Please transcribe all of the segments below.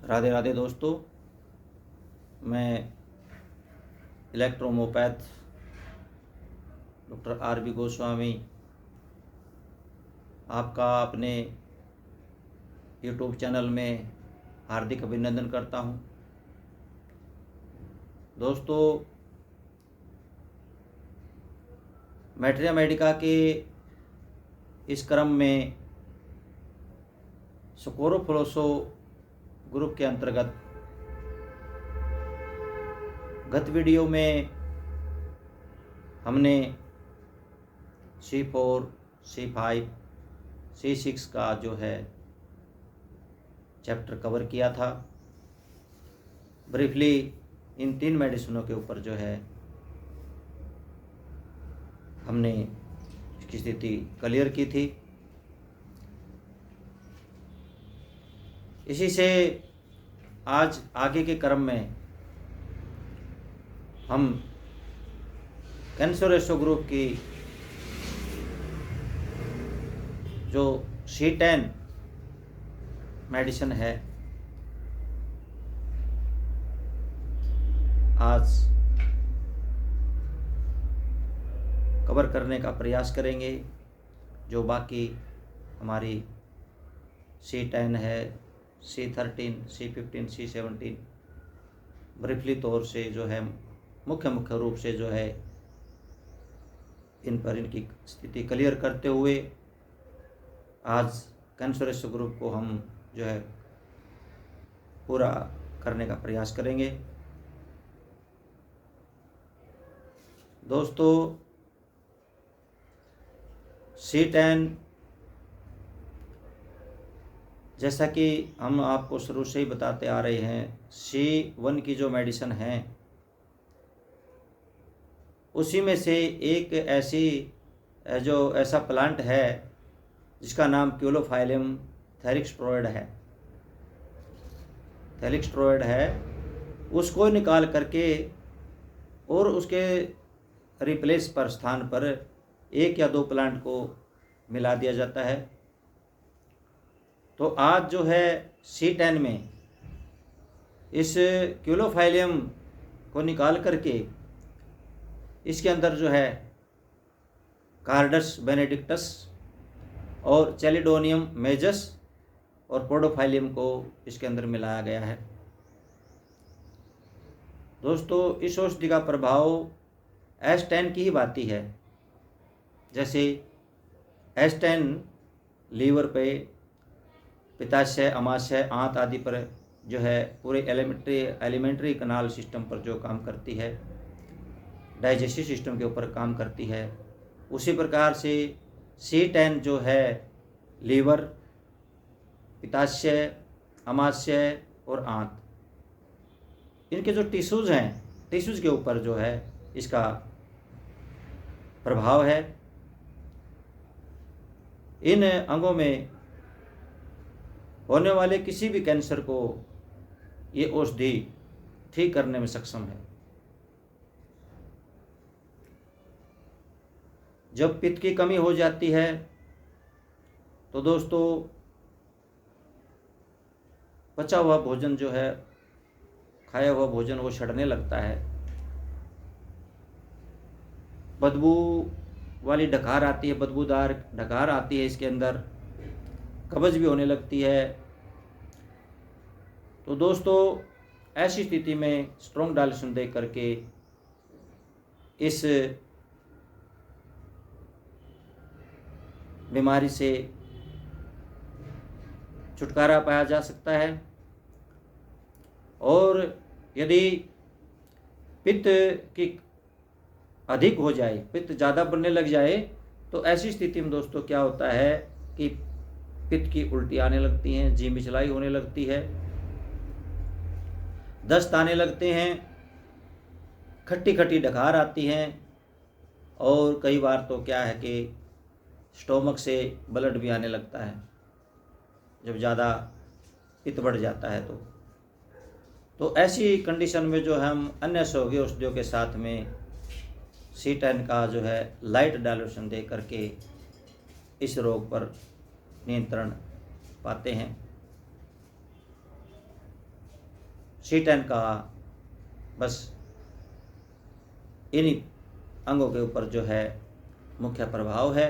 राधे राधे दोस्तों, मैं इलेक्ट्रोमोपैथ doctor RB. Goswami आपका अपने यूट्यूब चैनल में हार्दिक अभिनंदन करता हूं। दोस्तों, मैट्रिया मेडिका के इस क्रम में स्कोरोफ्लोसो ग्रुप के अंतर्गत गत वीडियो में हमने C4, C5, C6 का जो है चैप्टर कवर किया था। ब्रीफली इन 3 मेडिसिनों के ऊपर जो है हमने इसकी स्थिति क्लियर की थी। इसी से आज आगे के क्रम में हम कैंसरेसो ग्रुप की जो C10 मेडिसिन है आज कवर करने का प्रयास करेंगे। जो बाकी हमारी C10 है, C13, C15, C17 ब्रीफली तौर से जो है मुख्य रूप से जो है इन पर इनकी स्थिति क्लियर करते हुए आज कैंसरेसो ग्रुप को हम जो है पूरा करने का प्रयास करेंगे। दोस्तों, C10 जैसा कि हम आपको शुरू से ही बताते आ रहे हैं, C1 की जो मेडिसिन है उसी में से एक ऐसा प्लांट है जिसका नाम क्यूलोफाइलम थैरिक्स्ट्रोइड है। उसको निकाल करके और उसके रिप्लेस पर स्थान पर 1 या 2 प्लांट को मिला दिया जाता है। तो आज जो है C10 में इस क्यूलोफाइलम को निकाल करके इसके अंदर जो है कार्डस बेनेडिक्टस और चैलिडोनियम मेजस और पोडोफाइलियम को इसके अंदर मिलाया गया है। दोस्तों, इस औषधि का प्रभाव S10 की ही भांति है। जैसे S10 लीवर पे, पित्ताशय, अमाशय, आंत आदि पर जो है पूरे एलिमेंट्री कनाल सिस्टम पर जो काम करती है, डाइजेस्टिव सिस्टम के ऊपर काम करती है, उसी प्रकार से C10 जो है लीवर, पित्ताशय, अमाशय और आंत, इनके जो टिश्यूज़ के ऊपर जो है इसका प्रभाव है। इन अंगों में होने वाले किसी भी कैंसर को ये औषधि ठीक करने में सक्षम है। जब पित्त की कमी हो जाती है तो दोस्तों पचा हुआ भोजन जो है, खाया हुआ भोजन वो सड़ने लगता है, बदबू वाली डकार आती है, बदबूदार डकार आती है, इसके अंदर कब्ज भी होने लगती है। तो दोस्तों, ऐसी स्थिति में स्ट्रॉन्ग डायल्यूशन दे करके इस बीमारी से छुटकारा पाया जा सकता है। और यदि पित्त की अधिक हो जाए, पित्त ज़्यादा बनने लग जाए, तो ऐसी स्थिति में दोस्तों क्या होता है कि पित्त की उल्टी आने लगती हैं, जी मिचलाई होने लगती है, दस्त आने लगते हैं, खट्टी खट्टी डकार आती हैं, और कई बार तो क्या है कि स्टोमक से ब्लड भी आने लगता है जब ज़्यादा पित्त बढ़ जाता है। तो ऐसी कंडीशन में जो हम अन्य सहयोगी औषधियों के साथ में C10 का जो है लाइट डायल्यूशन दे करके इस रोग पर नियंत्रण पाते हैं। C10 का बस इन्हीं अंगों के ऊपर जो है मुख्य प्रभाव है।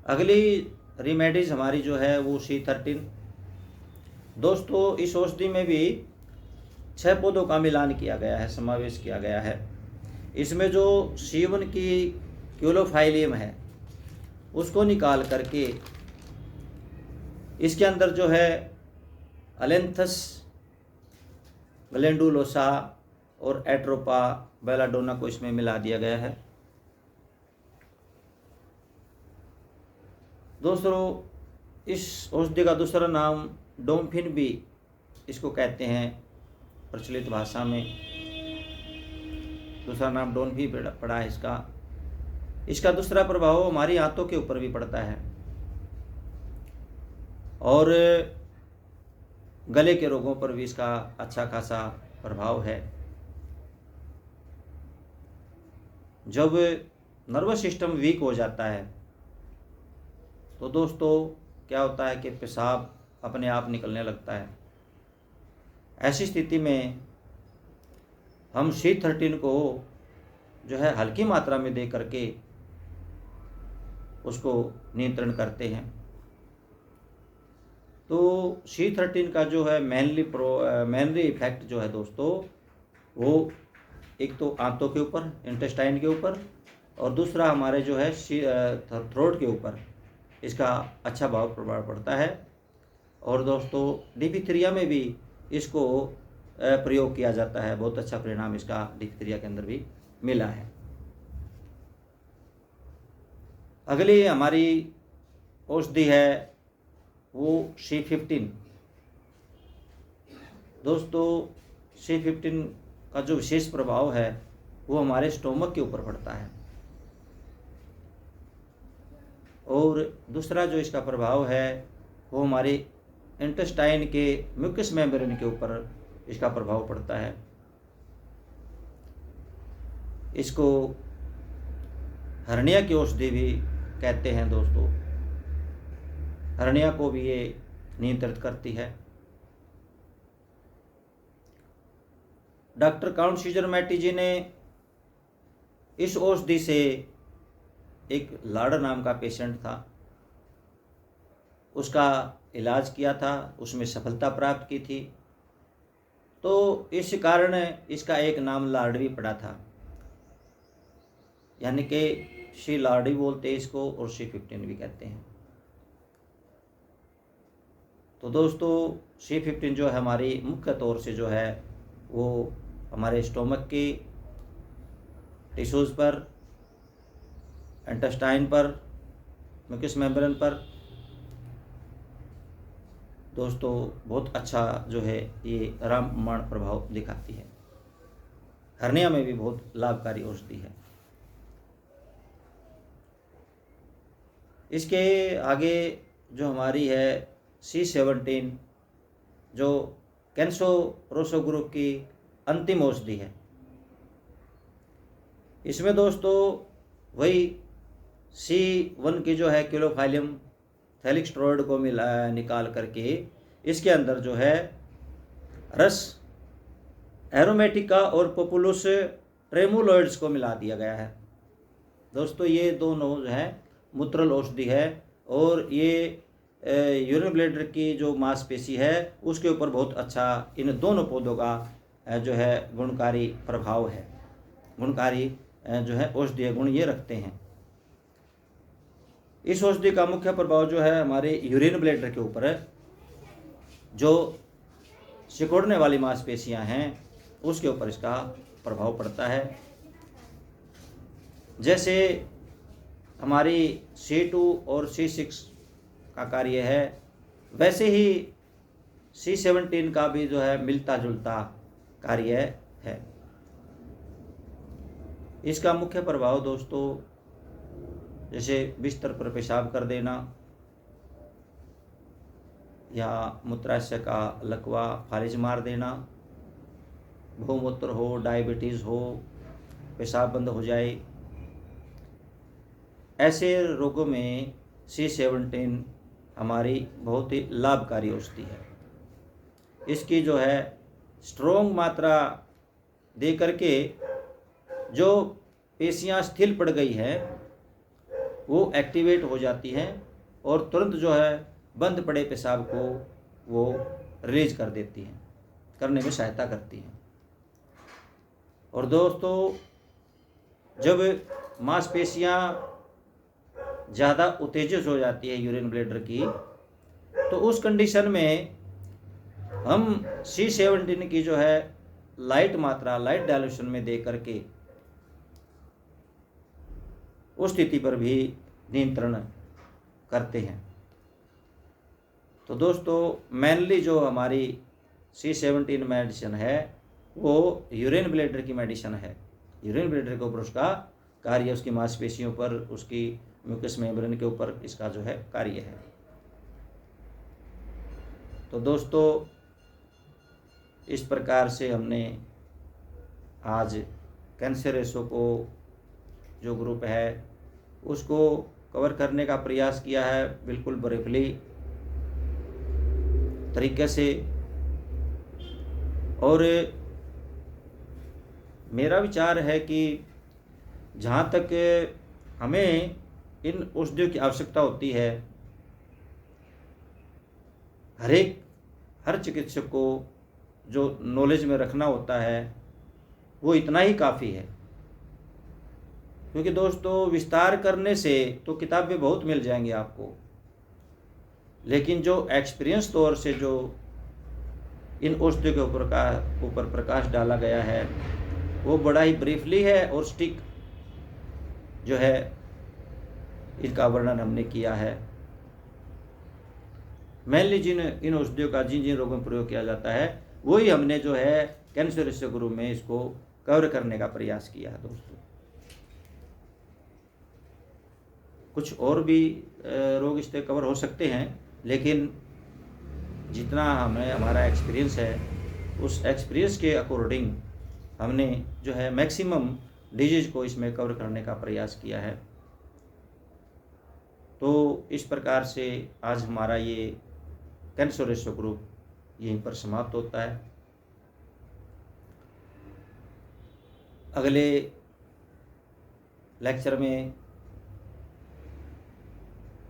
अगली रिमेडीज हमारी जो है वो C13। दोस्तों इस औषधि में भी 6 पौधों का मिलान किया गया है, समावेश किया गया है। इसमें जो C1 की क्यूलोफाइलियम है उसको निकाल करके इसके अंदर जो है अलेंथस ग्लैंडुलोसा और एट्रोपा बेलाडोना को इसमें मिला दिया गया है। दोस्तों इस औषधि का दूसरा नाम डोम्फिन भी इसको कहते हैं, प्रचलित भाषा में दूसरा नाम डोम्फिन भी पड़ा है इसका। इसका दूसरा प्रभाव हमारी आंतों के ऊपर भी पड़ता है और गले के रोगों पर भी इसका अच्छा खासा प्रभाव है। जब नर्वस सिस्टम वीक हो जाता है तो दोस्तों क्या होता है कि पेशाब अपने आप निकलने लगता है। ऐसी स्थिति में हम C13 को जो है हल्की मात्रा में दे करके उसको नियंत्रण करते हैं। तो C13 का जो है मेनली इफेक्ट जो है दोस्तों वो एक तो आंतों के ऊपर, इंटेस्टाइन के ऊपर, और दूसरा हमारे जो है थ्रोट के ऊपर इसका अच्छा प्रभाव पड़ता है। और दोस्तों डिप्थीरिया में भी इसको प्रयोग किया जाता है, बहुत अच्छा परिणाम इसका डिप्थीरिया के अंदर भी मिला है। अगली हमारी औषधि है वो C15। दोस्तों C15 का जो विशेष प्रभाव है वो हमारे स्टोमक के ऊपर पड़ता है और दूसरा जो इसका प्रभाव है वो हमारे इंटेस्टाइन के म्यूकस मेम्ब्रेन के ऊपर इसका प्रभाव पड़ता है। इसको हर्निया की औषधि भी कहते हैं दोस्तों। हर्निया को भी ये नियंत्रित करती है। डॉक्टर काउंट सीजर मैटी जी ने इस औषधि से, एक लाड़ा नाम का पेशेंट था, उसका इलाज किया था, उसमें सफलता प्राप्त की थी। तो इस कारण इसका एक नाम लार्डवी पड़ा था, यानी कि शी लार्डी बोलते हैं इसको और C15 भी कहते हैं। तो दोस्तों C15 जो है हमारी मुख्य तौर से जो है वो हमारे स्टोमक की टिश्यूज़ पर, इंटेस्टाइन पर, म्यूकस मेम्ब्रेन पर दोस्तों बहुत अच्छा जो है ये रामबाण प्रभाव दिखाती है। हर्निया में भी बहुत लाभकारी औषधि है। इसके आगे जो हमारी है C17 जो कैंसो रोसो ग्रुप की अंतिम औषधि है। इसमें दोस्तों वही C1 की जो है क्यूलोफाइलियम थैलिक स्टेरॉइड को निकाल करके इसके अंदर जो है रस एरोमेटिका और पोपुलुस ट्रेमुलोइड्स को मिला दिया गया है। दोस्तों ये दोनों जो है मूत्रल औषधि है और ये यूरिन ब्लैडर की जो मांसपेशी है उसके ऊपर बहुत अच्छा इन दोनों पौधों का जो है गुणकारी प्रभाव है, गुणकारी जो है औषधीय गुण ये रखते हैं। इस औषधि का मुख्य प्रभाव जो है हमारे यूरिन ब्लैडर के ऊपर है। जो सिकुड़ने वाली मांसपेशियां हैं उसके ऊपर इसका प्रभाव पड़ता है। जैसे हमारी C2 और C6 का कार्य है वैसे ही C17 का भी जो है मिलता जुलता कार्य है। इसका मुख्य प्रभाव दोस्तों जैसे बिस्तर पर पेशाब कर देना या मूत्राशय का लकवा फालिज मार देना, बहुमूत्र हो, डायबिटीज़ हो, पेशाब बंद हो जाए, ऐसे रोगों में C17 हमारी बहुत ही लाभकारी औषधि है। इसकी जो है स्ट्रोंग मात्रा दे करके जो पेशियां स्थिर पड़ गई हैं वो एक्टिवेट हो जाती हैं और तुरंत जो है बंद पड़े पेशाब को वो रिलीज कर देती हैं, करने में सहायता करती हैं। और दोस्तों, जब मांसपेशियां ज़्यादा उत्तेजित हो जाती है यूरिन ब्लैडर की, तो उस कंडीशन में हम C17 की जो है लाइट मात्रा, लाइट डायल्यूशन में दे करके उस स्थिति पर भी नियंत्रण करते हैं। तो दोस्तों, मेनली जो हमारी C17 मेडिसिन है वो यूरिन ब्लैडर की मेडिसिन है। यूरिन ब्लैडर के ऊपर उसका कार्य, उसकी मांसपेशियों पर, उसकी म्यूकस मेम्ब्रेन के ऊपर इसका जो है कार्य है। तो दोस्तों, इस प्रकार से हमने आज कैंसर रेशो को जो ग्रुप है उसको कवर करने का प्रयास किया है, बिल्कुल ब्रीफली तरीके से। और मेरा विचार है कि जहाँ तक हमें इन औषधियों की आवश्यकता होती है, हर चिकित्सक को जो नॉलेज में रखना होता है वो इतना ही काफ़ी है। क्योंकि दोस्तों, विस्तार करने से तो किताबें बहुत मिल जाएंगी आपको, लेकिन जो एक्सपीरियंस तौर से जो इन औषधियों के ऊपर प्रकाश डाला गया है वो बड़ा ही ब्रीफली है और स्टिक जो है इनका वर्णन हमने किया है। मेनली इन औषधियों का जिन जिन रोगों में प्रयोग किया जाता है वही हमने जो है कैंसर रेशो ग्रुप में इसको कवर करने का प्रयास किया है। दोस्तों, कुछ और भी रोग इससे कवर हो सकते हैं, लेकिन जितना हमें हमारा एक्सपीरियंस है उस एक्सपीरियंस के अकॉर्डिंग हमने जो है मैक्सिमम डिजीज को इसमें कवर करने का प्रयास किया है। तो इस प्रकार से आज हमारा ये कैंसर रेशो ग्रुप यहीं पर समाप्त होता है। अगले लेक्चर में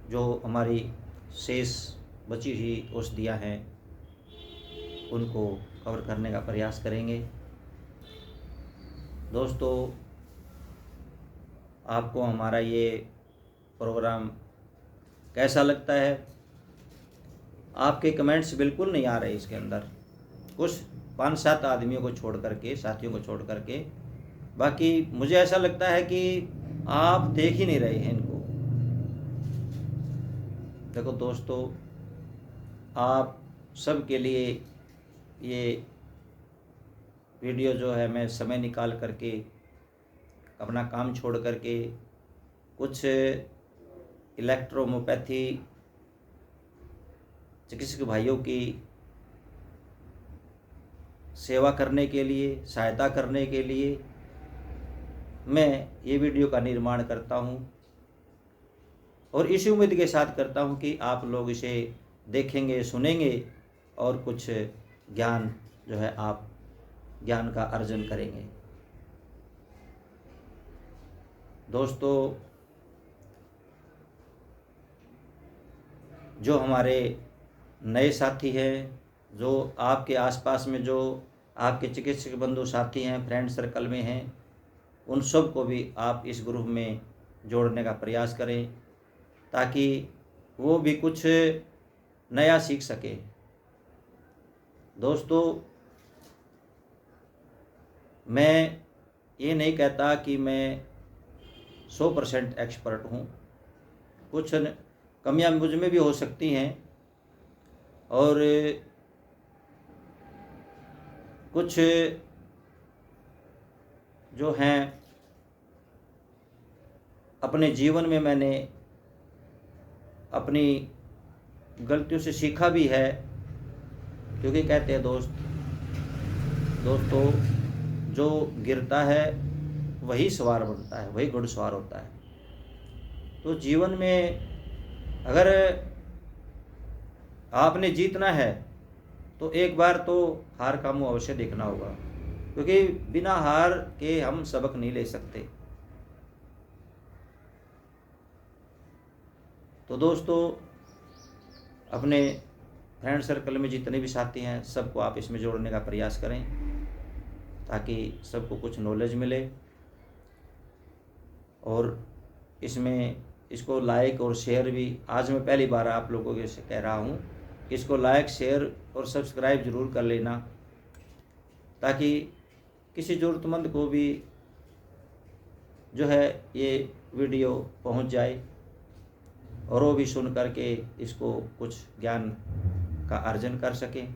जो हमारी शेष बची हुई औषधियाँ हैं उनको कवर करने का प्रयास करेंगे। दोस्तों, आपको हमारा ये प्रोग्राम कैसा लगता है? आपके कमेंट्स बिल्कुल नहीं आ रहे इसके अंदर, कुछ 5-7 आदमियों को छोड़ करके, साथियों को छोड़ करके। बाकी मुझे ऐसा लगता है कि आप देख ही नहीं रहे हैं इनको। देखो दोस्तों, आप सब के लिए ये वीडियो जो है मैं समय निकाल करके, अपना काम छोड़ करके, कुछ इलेक्ट्रोहोम्योपैथी चिकित्सक भाइयों की सेवा करने के लिए, सहायता करने के लिए मैं ये वीडियो का निर्माण करता हूँ और इसी उम्मीद के साथ करता हूँ कि आप लोग इसे देखेंगे, सुनेंगे और कुछ ज्ञान जो है आप ज्ञान का अर्जन करेंगे। दोस्तों, जो हमारे नए साथी हैं, जो आपके आसपास में जो आपके चिकित्सक बंधु साथी हैं, फ्रेंड सर्कल में हैं, उन सब को भी आप इस ग्रुप में जोड़ने का प्रयास करें ताकि वो भी कुछ नया सीख सके। दोस्तों, मैं ये नहीं कहता कि मैं 100% एक्सपर्ट हूँ, कुछ कमियां मुझ में भी हो सकती हैं और कुछ जो हैं अपने जीवन में मैंने अपनी गलतियों से सीखा भी है। क्योंकि कहते हैं दोस्तों, जो गिरता है वही सवार बनता है, वही घुड़सवार होता है। तो जीवन में अगर आपने जीतना है तो एक बार तो हार का मुँह अवश्य देखना होगा, क्योंकि बिना हार के हम सबक नहीं ले सकते। तो दोस्तों, अपने फ्रेंड सर्कल में जितने भी साथी हैं सबको आप इसमें जोड़ने का प्रयास करें, ताकि सबको कुछ नॉलेज मिले। और इसमें इसको लाइक और शेयर भी, आज मैं पहली बार आप लोगों के से कह रहा हूँ कि इसको लाइक, शेयर और सब्सक्राइब ज़रूर कर लेना, ताकि किसी ज़रूरतमंद को भी जो है ये वीडियो पहुंच जाए और वो भी सुन करके इसको कुछ ज्ञान का अर्जन कर सकें।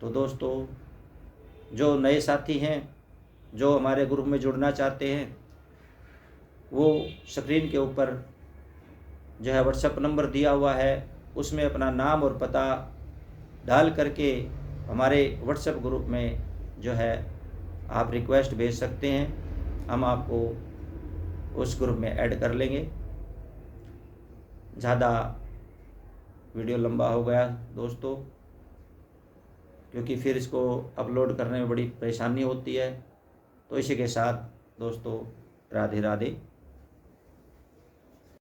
तो दोस्तों, जो नए साथी हैं, जो हमारे ग्रुप में जुड़ना चाहते हैं, वो स्क्रीन के ऊपर जो है व्हाट्सएप नंबर दिया हुआ है, उसमें अपना नाम और पता डाल करके हमारे व्हाट्सएप ग्रुप में जो है आप रिक्वेस्ट भेज सकते हैं। हम आपको उस ग्रुप में ऐड कर लेंगे। ज़्यादा वीडियो लंबा हो गया दोस्तों, क्योंकि फिर इसको अपलोड करने में बड़ी परेशानी होती है। तो इसी के साथ दोस्तों, राधे राधे।